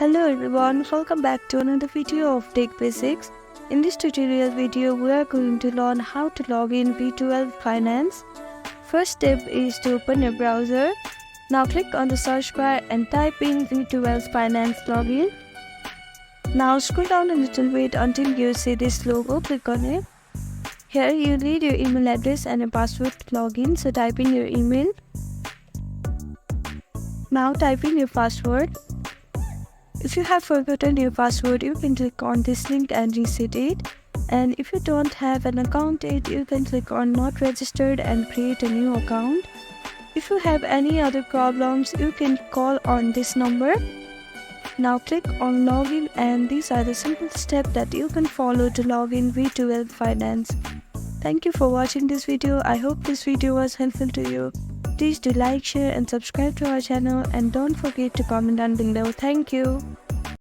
Hello everyone, welcome back to another video of Tech Basics. In this tutorial video, we are going to learn how to log in V12 Finance. First step is to open your browser. Now click on the search bar and type in V12 Finance login. Now scroll down a little bit until you see this logo, click on it. Here you need your email address and a password to log in, so type in your email. Now type in your password. If you have forgotten your password, you can click on this link and reset it. And if you don't have an account yet, you can click on not registered and create a new account. If you have any other problems, you can call on this number. Now click on login, and these are the simple steps that you can follow to log in V12 Finance. Thank you for watching this video. I hope this video was helpful to you. Please do like, share and subscribe to our channel, and don't forget to comment down below. Thank you.